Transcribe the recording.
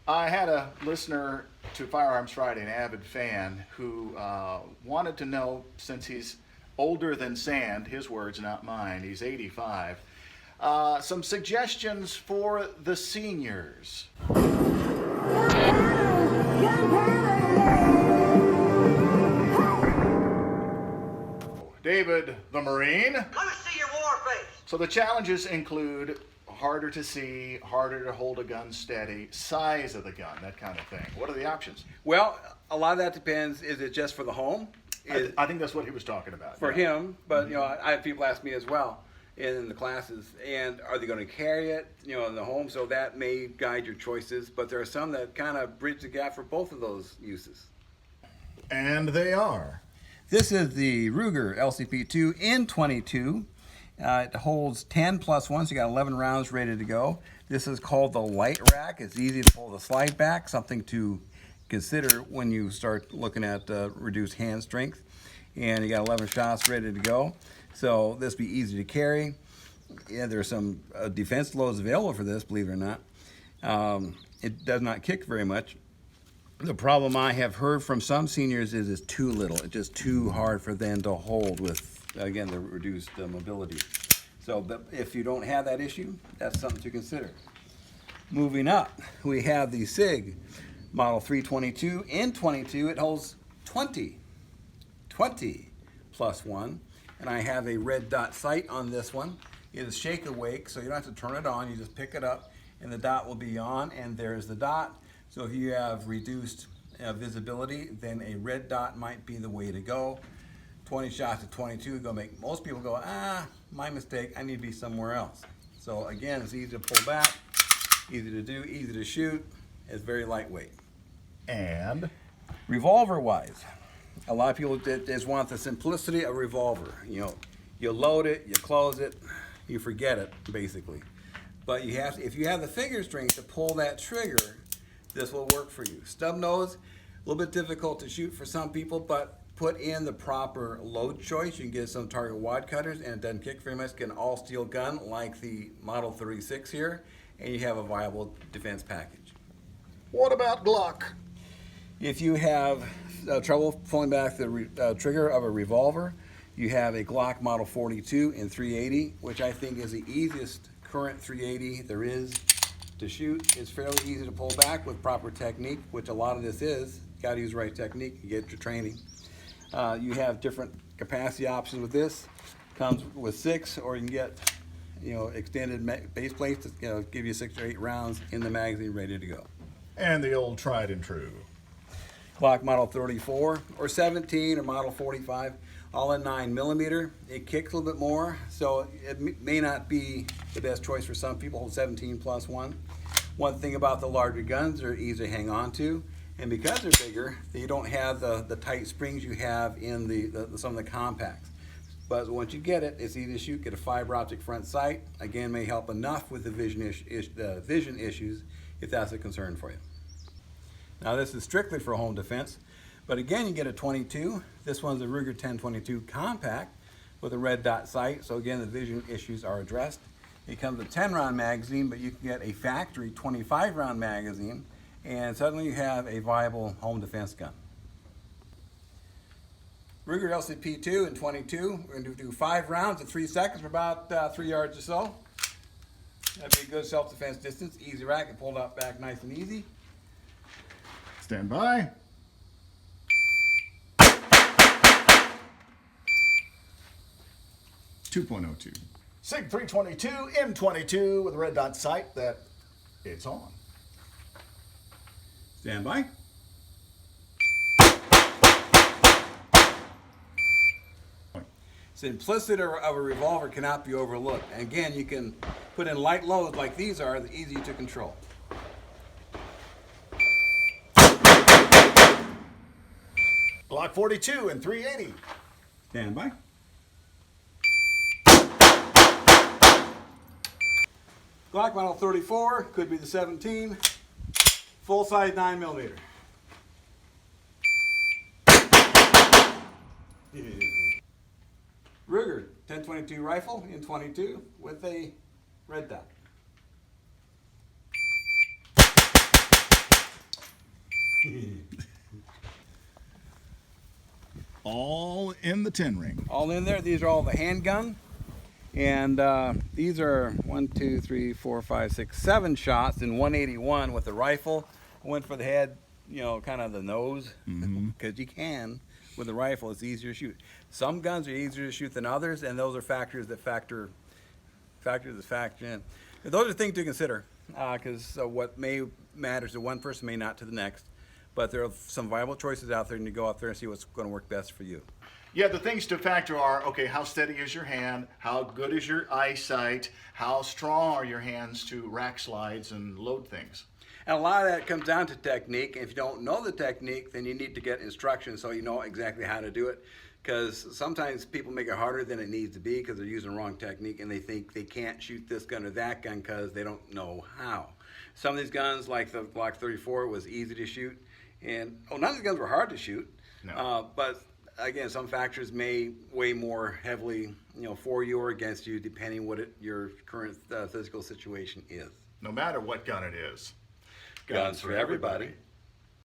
I had a listener to Firearms Friday, an avid fan, who wanted to know, since he's older than sand, his words, not mine, he's 85, some suggestions for the seniors. David the Marine. Let me see your war face. So the challenges include harder to see, harder to hold a gun steady, size of the gun, that kind of thing. What are the options? Well, a lot of that depends. Is it just for the home? I think that's what he was talking about. For him, but I have people ask me as well in the classes, and are they going to carry it, in the home? So that may guide your choices, but there are some that kind of bridge the gap for both of those uses. And they are. This is the Ruger LCP2 in 22. It holds 10 plus 1, so you got 11 rounds ready to go. This is called the light rack. It's easy to pull the slide back, something to consider when you start looking at reduced hand strength. And you got 11 shots ready to go. So this will be easy to carry. Yeah, there's some defense loads available for this, believe it or not. It does not kick very much. The problem I have heard from some seniors is it's too little. It's just too hard for them to hold with, again, the reduced mobility. So if you don't have that issue, that's something to consider. Moving up, we have the SIG Model 322 in 22. It holds 20 plus 1. And I have a red dot sight on this one. It is shake awake, so you don't have to turn it on. You just pick it up, and the dot will be on, and there's the dot. So if you have reduced visibility, then a red dot might be the way to go. 20 shots at 22 is going to make most people go, my mistake, I need to be somewhere else. So again, it's easy to pull back, easy to do, easy to shoot. It's very lightweight. And revolver-wise, a lot of people just want the simplicity of a revolver. You load it, you close it, you forget it, basically. But if you have the finger strength to pull that trigger, this will work for you. Stub nose, a little bit difficult to shoot for some people, but put in the proper load choice. You can get some target wad cutters, and it doesn't kick very much. Get an all-steel gun like the Model 36 here, and you have a viable defense package. what about Glock? If you have trouble pulling back the trigger of a revolver, you have a Glock Model 42 in 380, which I think is the easiest current 380 there is to shoot. It's fairly easy to pull back with proper technique, which a lot of this is. You got to use the right technique. You get your training. You have different capacity options with this. Comes with 6, or you can get, extended base plates to give you 6 or 8 rounds in the magazine ready to go. And the old tried and true. Glock Model 34 or 17 or Model 45, all in 9mm. It kicks a little bit more, so it may not be the best choice for some people. 17 plus 1. One thing about the larger guns, they're easy to hang on to, and because they're bigger, you don't have the tight springs you have in some of the compacts. But once you get it, it's easy to shoot. Get a fiber optic front sight. Again, may help enough with the vision issues if that's a concern for you. Now this is strictly for home defense, but again, you get a 22. This one's a Ruger 1022 compact with a red dot sight, so again, the vision issues are addressed. It comes with a 10-round magazine, but you can get a factory 25-round magazine, and suddenly you have a viable home defense gun. Ruger LCP2 in 22. We're going to do 5 rounds in 3 seconds for about 3 yards or so. That'd be a good self-defense distance. Easy rack, and pulled up back nice and easy. Stand by. .02. SIG 322 M22 with a red dot sight that it's on. Stand by. Simplicity of a revolver cannot be overlooked. And again, you can put in light loads like these are, easy to control. Glock 42 and 380. Stand by. Glock Model 34, could be the 17, full size 9mm. Ruger 1022 rifle in 22 with a red dot. All in the 10 ring. All in there. These are all the handgun. And these are 1, 2, 3, 4, 5, 6, 7 shots in 181 with the rifle. I went for the head, you know, kind of the nose, because you can with the rifle. It's easier to shoot. Some guns are easier to shoot than others, and those are factors that factor in. Those are things to consider, because what may matters to one person may not to the next. But there are some viable choices out there, and you go out there and see what's going to work best for you. Yeah, the things to factor are, okay, how steady is your hand? How good is your eyesight? How strong are your hands to rack slides and load things? And a lot of that comes down to technique. If you don't know the technique, then you need to get instructions so you know exactly how to do it. Because sometimes people make it harder than it needs to be because they're using the wrong technique and they think they can't shoot this gun or that gun because they don't know how. Some of these guns, like the Glock 34, was easy to shoot. And none of these guns were hard to shoot. No. But again, some factors may weigh more heavily, you know, for you or against you, depending what your current physical situation is. No matter what gun it is. Guns for everybody.